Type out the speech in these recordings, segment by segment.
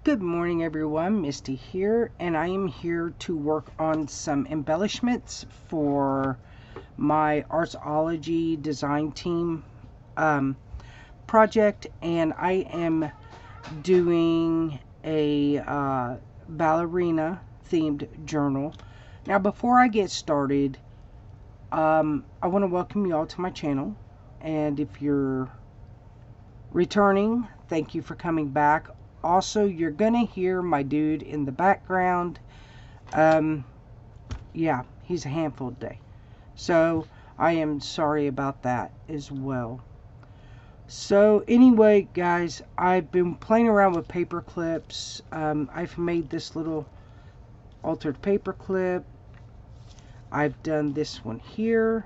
Good morning everyone, Misty here, and I am here to work on some embellishments for my Artzology design team project, and I am doing a ballerina themed journal. Now before I get started, I want to welcome you all to my channel, and if you're returning, thank you for coming back. Also, you're gonna hear my dude in the background. Yeah, he's a handful today, so I am sorry about that as well. So anyway, guys, I've been playing around with paper clips. I've made this little altered paper clip. I've done this one here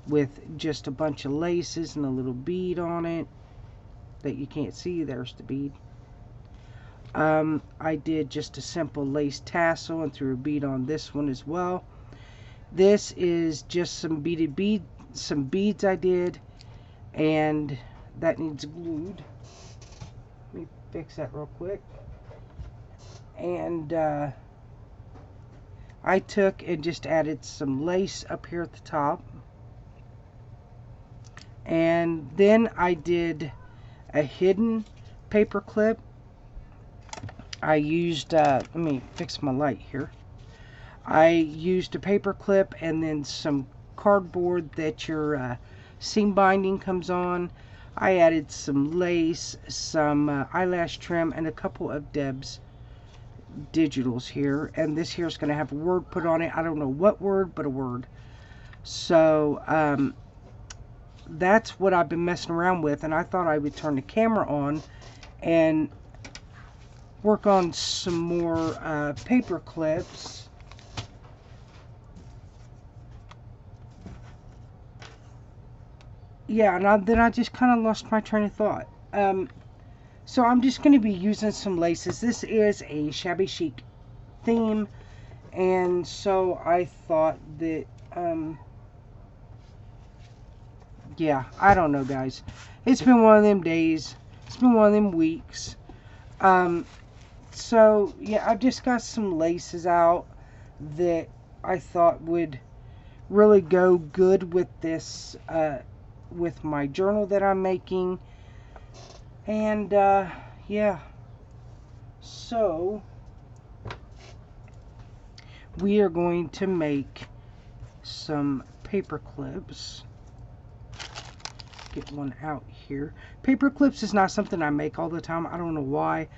with just a bunch of laces and a little bead on it that you can't see. There's the bead. I did just a simple lace tassel and threw a bead on this one as well. This is just some beads I did, and that needs glued. Let me fix that real quick. And I took and just added some lace up here at the top, and then I did a hidden paper clip. I used, let me fix my light here. I used a paper clip and then some cardboard that your seam binding comes on. I added some lace, some eyelash trim, and a couple of Deb's digitals here. And this here is going to have a word put on it. I don't know what word, but a word. So that's what I've been messing around with, and I thought I would turn the camera on and work on some more paper clips. Yeah, and then I just kind of lost my train of thought. So I'm just going to be using some laces. This is a shabby chic theme, and so I thought that, yeah, I don't know, guys. It's been one of them days. It's been one of them weeks. So yeah, I've just got some laces out that I thought would really go good with this, with my journal that I'm making. And yeah, so we are going to make some paper clips. Get one out here. Paper clips is not something I make all the time. I don't know why.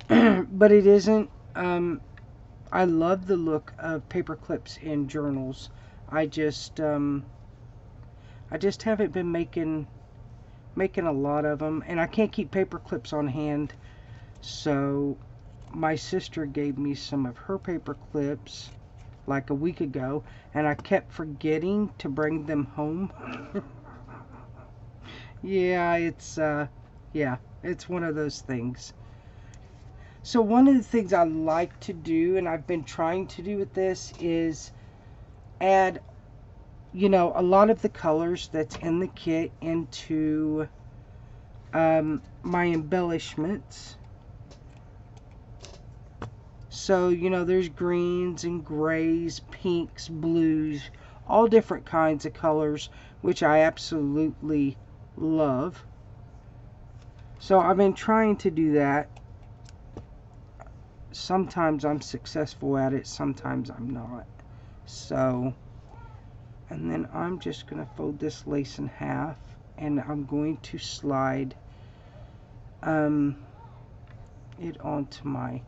But it isn't. I love the look of paper clips in journals. I just haven't been making a lot of them, and I can't keep paper clips on hand. So my sister gave me some of her paper clips like a week ago, and I kept forgetting to bring them home. Yeah, it's one of those things. So one of the things I like to do, and I've been trying to do with this, is add, you know, a lot of the colors that's in the kit into my embellishments. So, you know, there's greens and grays, pinks, blues, all different kinds of colors, which I absolutely love. So I've been trying to do that. Sometimes I'm successful at it, sometimes I'm not. So, and then I'm just going to fold this lace in half, and I'm going to slide it onto my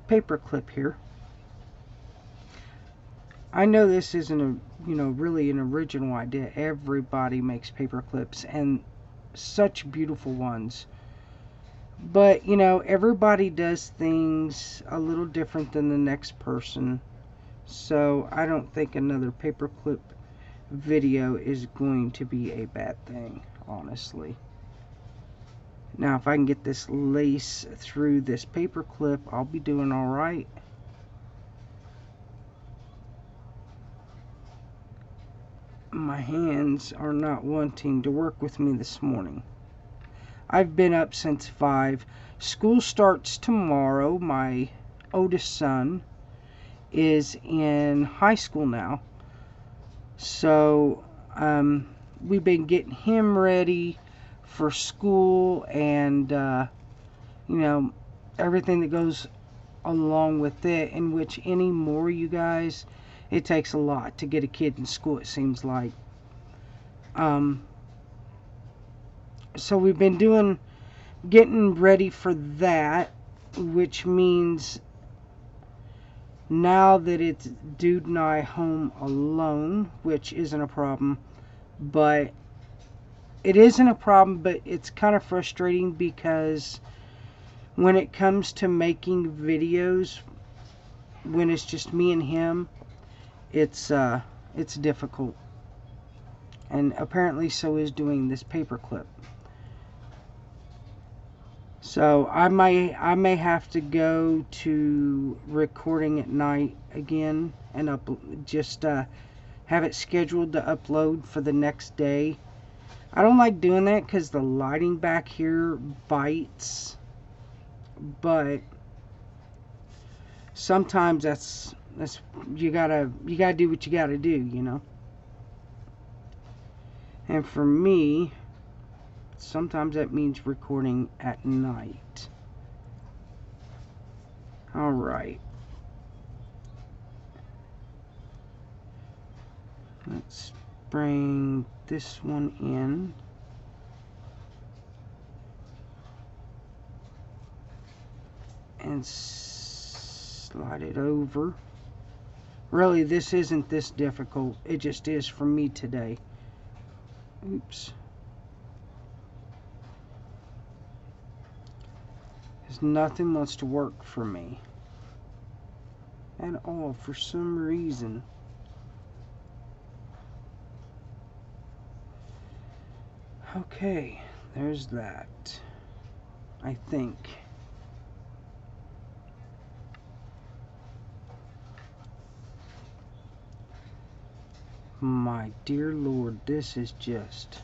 paper clip here. I know this isn't a, you know, really an original idea. Everybody makes paper clips, and such beautiful ones. But, you know, everybody does things a little different than the next person. So I don't think another paperclip video is going to be a bad thing, honestly. Now, if I can get this lace through this paperclip, I'll be doing all right. My hands are not wanting to work with me this morning. I've been up since 5. School starts tomorrow. My oldest son is in high school now. So we've been getting him ready for school and, you know, everything that goes along with it, in which anymore, you guys, it takes a lot to get a kid in school, it seems like. So we've been getting ready for that, which means now that it's Dude and I home alone, which isn't a problem, but it isn't a problem, but it's kind of frustrating because when it comes to making videos, when it's just me and him, it's difficult. And apparently so is doing this paperclip. So I may have to go to recording at night again and just have it scheduled to upload for the next day. I don't like doing that because the lighting back here bites, but sometimes that's you gotta do what you gotta do, you know. And for me, sometimes that means recording at night. Alright. Let's bring this one in. And slide it over. Really, this isn't this difficult. It just is for me today. Oops. Because nothing wants to work for me at all for some reason. Okay, there's that, I think. My dear Lord, this is just...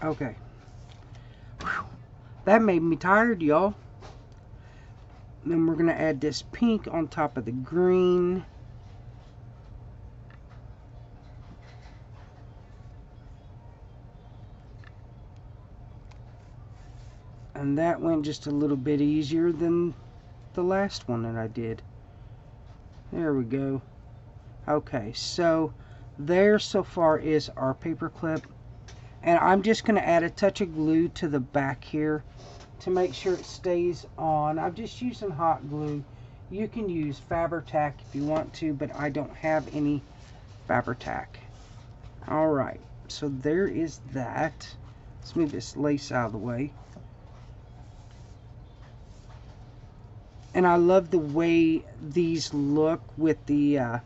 Okay. Whew. That made me tired, y'all. Then we're going to add this pink on top of the green. And that went just a little bit easier than the last one that I did. There we go. Okay, so there so far is our paper clip. And I'm just going to add a touch of glue to the back here to make sure it stays on. I'm just using hot glue. You can use Fabri-Tac if you want to, but I don't have any Fabri-Tac. Alright, so there is that. Let's move this lace out of the way. And I love the way these look with the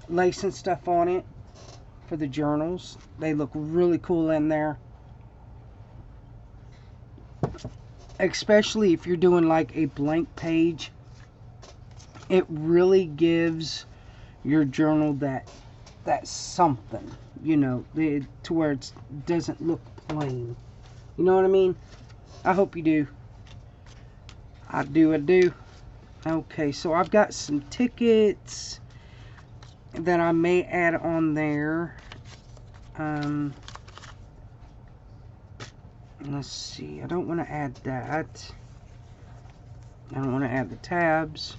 lace and stuff on it for the journals. They look really cool in there. Especially if you're doing like a blank page. It really gives your journal that something, you know, to where it doesn't look plain. You know what I mean? I hope you do. I do. Okay, so I've got some tickets that I may add on there. Let's see. I don't want to add that. I don't want to add the tabs.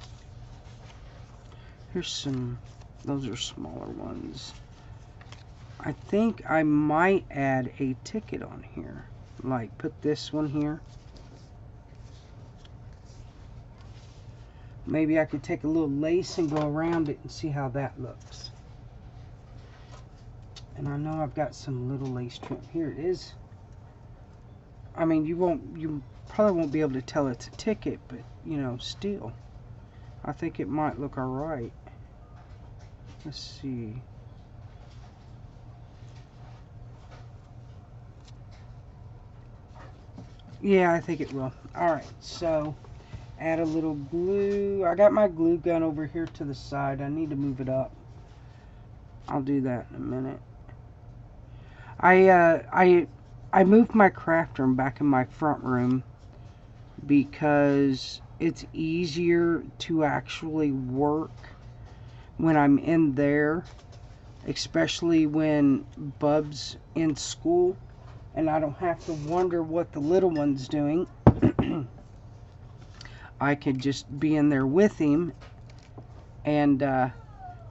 Here's some. Those are smaller ones. I think I might add a ticket on here. Like, put this one here. Maybe I could take a little lace and go around it and see how that looks. And I know I've got some little lace trim. Here it is. I mean, you probably won't be able to tell it's a ticket, but, you know, still. I think it might look alright. Let's see. Yeah, I think it will. Alright, so add a little glue. I got my glue gun over here to the side. I need to move it up. I'll do that in a minute. I moved my craft room back in my front room because it's easier to actually work when I'm in there, especially when Bub's in school and I don't have to wonder what the little one's doing. I could just be in there with him and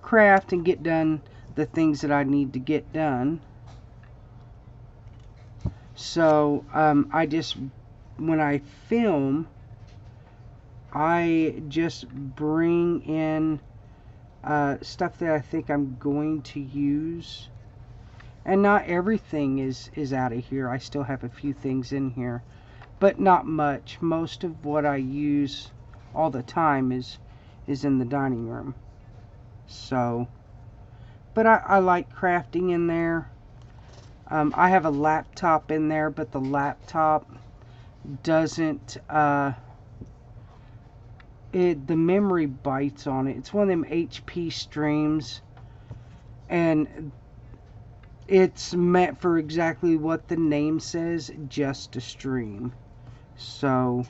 craft and get done the things that I need to get done. So I just, when I film, I just bring in stuff that I think I'm going to use. And not everything is out of here. I still have a few things in here, but not much. Most of what I use all the time is in the dining room. So, but I like crafting in there. I have a laptop in there, but the laptop doesn't, the memory bites on it. It's one of them HP streams, and it's meant for exactly what the name says, just a stream. So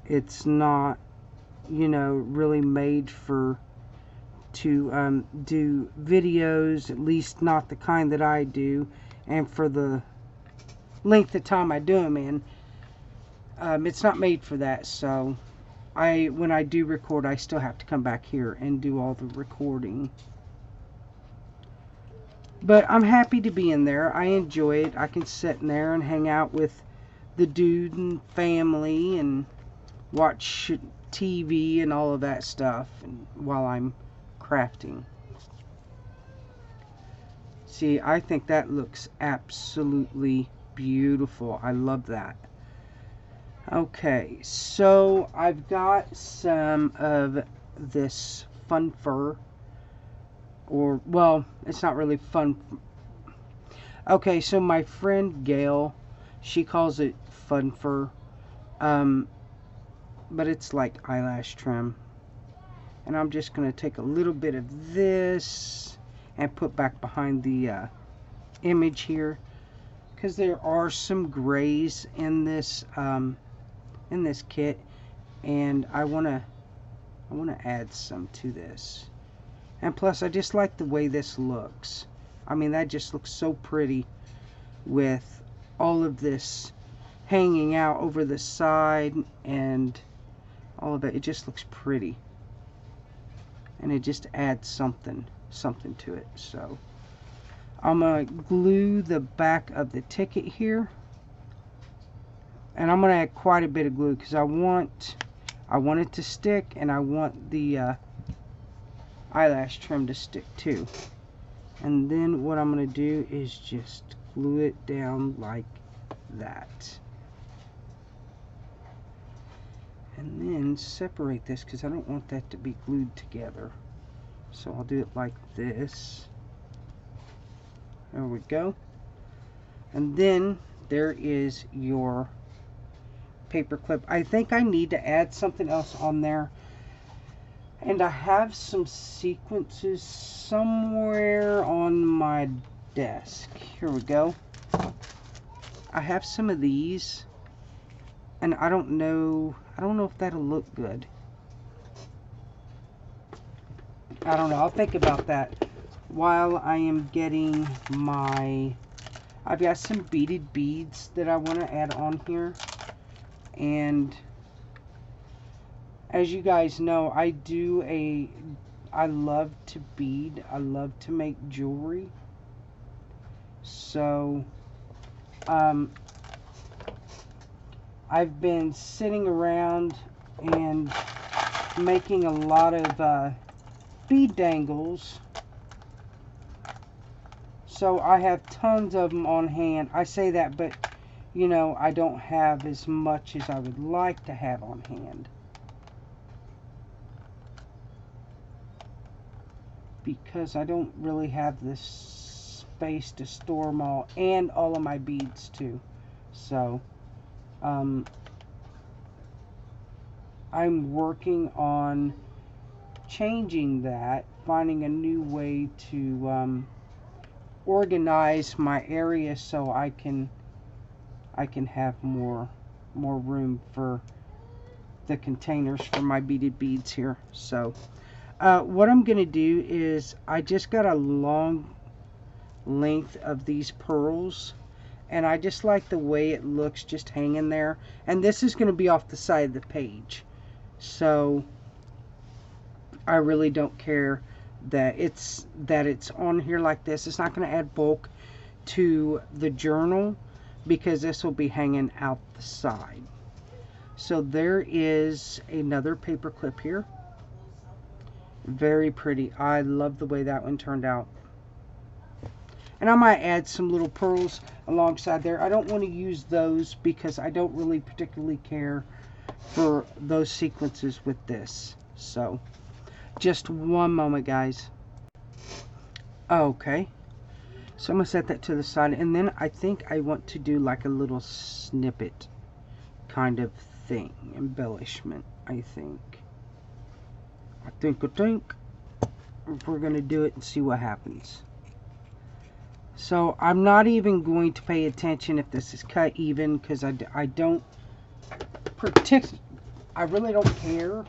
it's not, you know, really made for to do videos, at least not the kind that I do, and for the length of time I do them in. It's not made for that. So when I do record, I still have to come back here and do all the recording. But I'm happy to be in there. I enjoy it. I can sit in there and hang out with the dude and family and watch TV and all of that stuff while I'm crafting. See, I think that looks absolutely beautiful. I love that. Okay, so I've got some of this fun fur. Or, well, it's not really fun. Okay, so my friend Gail, she calls it fun fur. But it's like eyelash trim. And I'm just going to take a little bit of this and put back behind the image here. Because there are some grays in this kit. And I want to add some to this. And plus, I just like the way this looks. I mean, that just looks so pretty with all of this hanging out over the side and all of it. It just looks pretty. And it just adds something to it. So, I'm going to glue the back of the ticket here. And I'm going to add quite a bit of glue because I want it to stick, and I want the eyelash trim to stick too. And then what I'm going to do is just glue it down like that. And then separate this because I don't want that to be glued together. So I'll do it like this. There we go. And then there is your paper clip. I think I need to add something else on there. And I have some sequences somewhere on my desk. Here we go. I have some of these, and I don't know if that'll look good. I don't know. I'll think about that while I am getting my... I've got some beaded beads that I want to add on here. And as you guys know, I love to bead. I love to make jewelry. So, I've been sitting around and making a lot of bead dangles. So I have tons of them on hand. I say that, but you know, I don't have as much as I would like to have on hand. Because I don't really have the space to store them all, and all of my beads too. So, I'm working on changing that finding a new way to organize my area so I can have more room for the containers for my beaded beads here. So what I'm going to do is I just got a long length of these pearls, and I just like the way it looks just hanging there. And this is going to be off the side of the page, so I really don't care that it's on here like this. It's not going to add bulk to the journal because this will be hanging out the side. So there is another paper clip here. Very pretty. I love the way that one turned out. And I might add some little pearls alongside there. I don't want to use those because I don't really particularly care for those sequences with this. So just one moment, guys. Okay, so I'm going to set that to the side, and then I think I want to do like a little snippet kind of thing, embellishment. I think we're going to do it and see what happens. So I'm not even going to pay attention if this is cut even, because I don't I really don't care.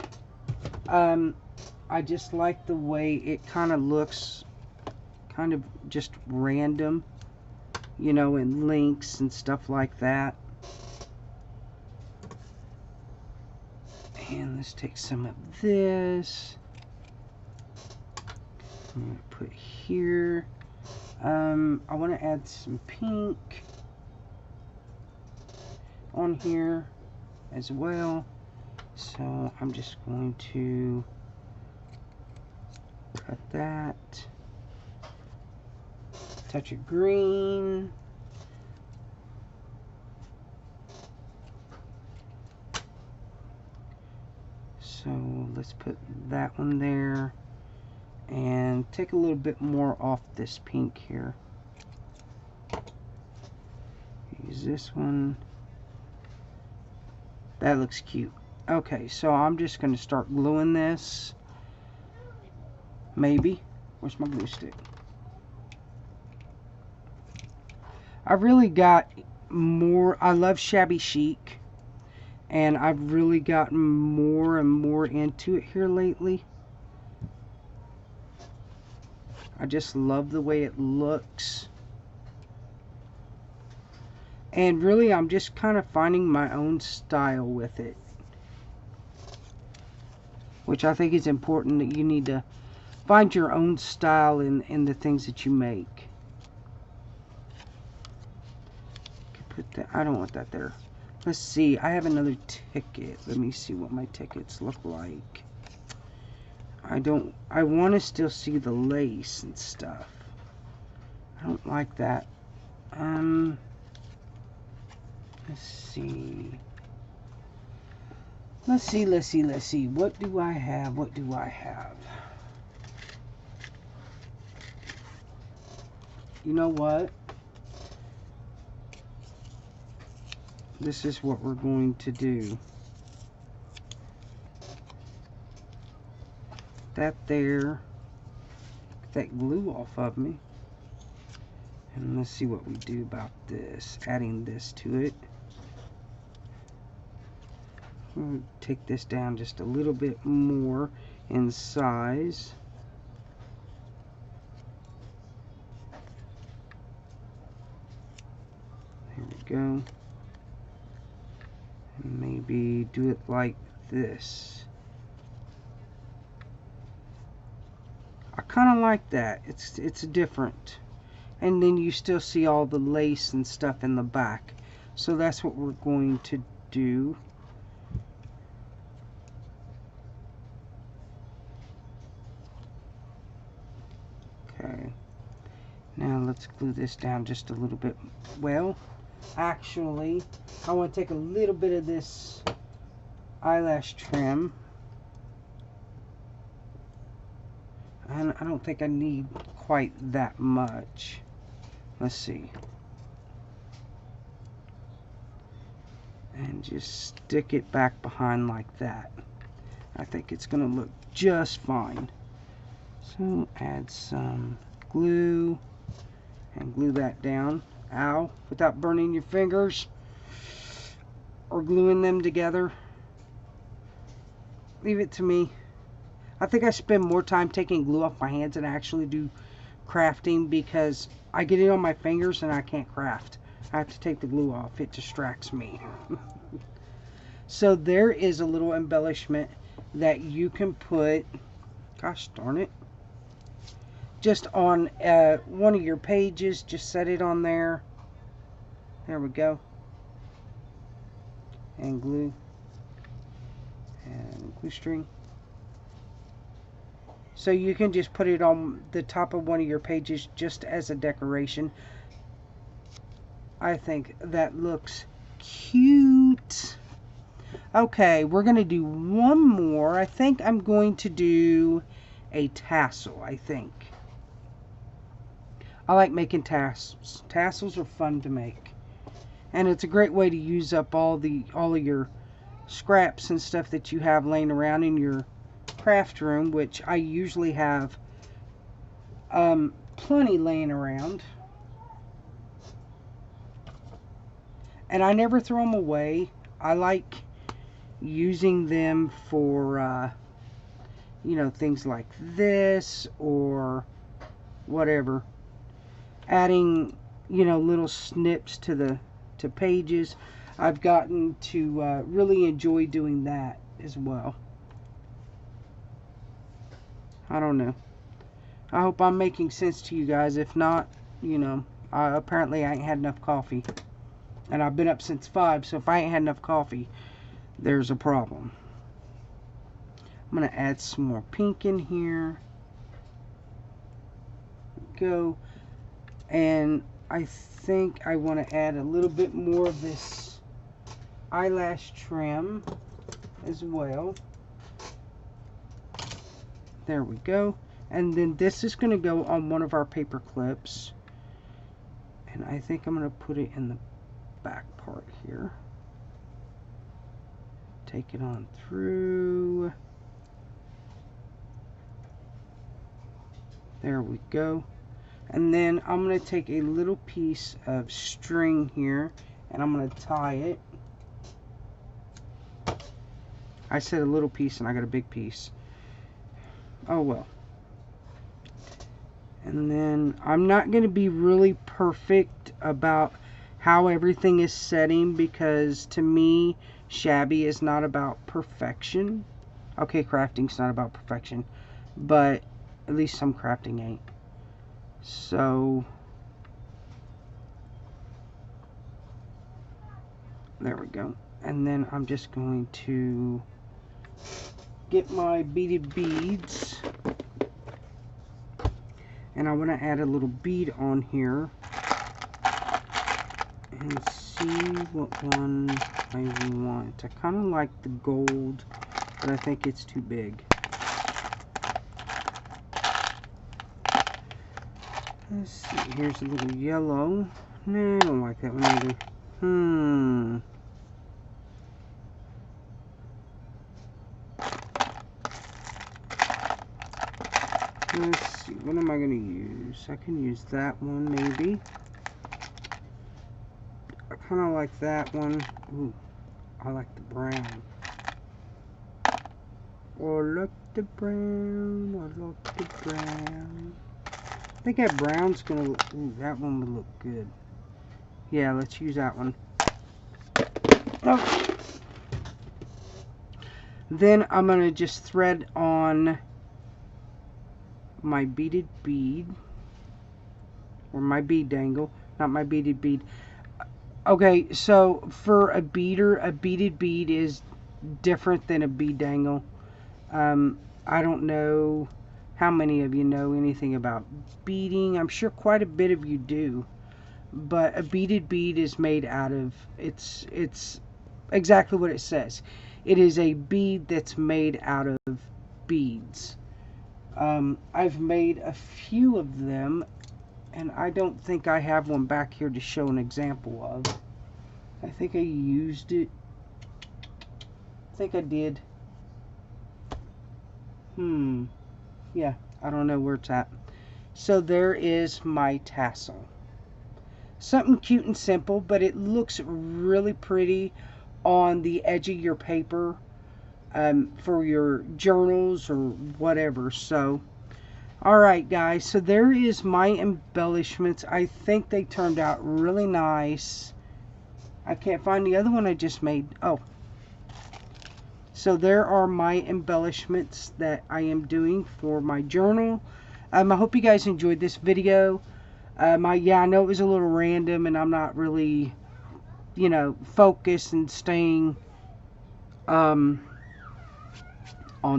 I just like the way it kind of looks, kind of just random, you know, and links and stuff like that. And let's take some of this. I'm going to put here. I want to add some pink on here as well. So I'm just going to cut that. Touch of green. So let's put that one there. And take a little bit more off this pink here. Use this one. That looks cute. Okay, so I'm just going to start gluing this. Maybe. Where's my glue stick? I really got more. I love shabby chic, and I've really gotten more and more into it here lately. I just love the way it looks. And really, I'm just kind of finding my own style with it, which I think is important, that you need to find your own style in the things that you make. Put that. I don't want that there. Let's see. I have another ticket. Let me see what my tickets look like. I want to still see the lace and stuff. I don't like that. Let's see. Let's see. What do I have? You know what? This is what we're going to do. That there. Get that glue off of me. And let's see what we do about this. Adding this to it. We'll take this down just a little bit more in size. There we go. And maybe do it like this. I kind of like that. It's different. And then you still see all the lace and stuff in the back. So that's what we're going to do. Okay. Now let's glue this down just a little bit. Well, actually, I want to take a little bit of this eyelash trim. And I don't think I need quite that much. Let's see. And just stick it back behind like that. I think it's going to look just fine. So add some glue and glue that down. Ow, without burning your fingers or gluing them together. Leave it to me. I think I spend more time taking glue off my hands than I actually do crafting, because I get it on my fingers and I can't craft. I have to take the glue off. It distracts me. So there is a little embellishment that you can put, gosh darn it, just on one of your pages. Just set it on there. There we go. And glue. And glue string. So you can just put it on the top of one of your pages just as a decoration. I think that looks cute. Okay, we're going to do one more. I think I'm going to do a tassel, I think. I like making tassels. Tassels are fun to make. And it's a great way to use up all of your scraps and stuff that you have laying around in your craft room, which I usually have plenty laying around. And I never throw them away. I like using them for, you know, things like this or whatever. Adding, you know, little snips to pages. I've gotten to really enjoy doing that as well. I don't know. I hope I'm making sense to you guys. If not, you know, apparently I ain't had enough coffee. And I've been up since 5, so if I ain't had enough coffee, there's a problem. I'm going to add some more pink in here. Go. And I think I want to add a little bit more of this eyelash trim as well. There we go. And then this is going to go on one of our paper clips. And I think I'm going to put it in the back part here. Take it on through. There we go. And then I'm going to take a little piece of string here and I'm going to tie it. I said a little piece and I got a big piece. Oh well. And then I'm not going to be really perfect about how everything is setting, because to me, shabby is not about perfection. Okay, crafting's not about perfection, but at least some crafting ain't. So there we go. And then I'm just going to get my beaded beads, and I want to add a little bead on here and see what one I want. I kind of like the gold, but I think it's too big. Let's see, here's a little yellow. No, I don't like that one either. Let's see, what am I going to use? I can use that one maybe. I kind of like that one. Ooh, I like the brown. Oh, look the brown. Oh, look the brown. I think that brown's going to look... Ooh, that one would look good. Yeah, let's use that one. Oh. Then I'm going to just thread on my beaded bead, or my bead dangle, not my beaded bead. Okay, so for a beader, a beaded bead is different than a bead dangle. I don't know how many of you know anything about beading. I'm sure quite a bit of you do, but a beaded bead is made out of, it's exactly what it says. It is a bead that's made out of beads. I've made a few of them, and I don't think I have one back here to show an example of. I think I used it. I think I did. Yeah, I don't know where it's at. So there is my tassel. Something cute and simple, but it looks really pretty on the edge of your paper for your journals or whatever. So, alright guys, so there is my embellishments. I think they turned out really nice. I can't find the other one I just made. Oh. So there are my embellishments that I am doing for my journal. I hope you guys enjoyed this video. Yeah, I know it was a little random and I'm not really, you know, focused and staying on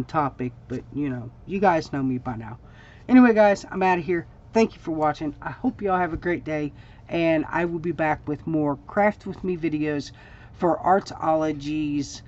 topic, but you know, you guys know me by now. Anyway guys, I'm out of here. Thank you for watching. I hope you all have a great day, and I will be back with more Craft With Me videos for Artzology's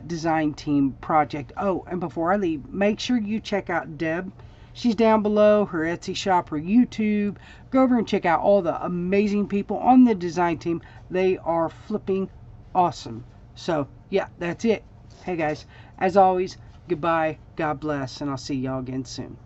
design team project. Oh, and before I leave, make sure you check out Deb. She's down below, her Etsy shop, her YouTube. Go over and check out all the amazing people on the design team. They are flipping awesome. So, yeah, that's it. Hey guys, as always, goodbye, God bless, and I'll see y'all again soon.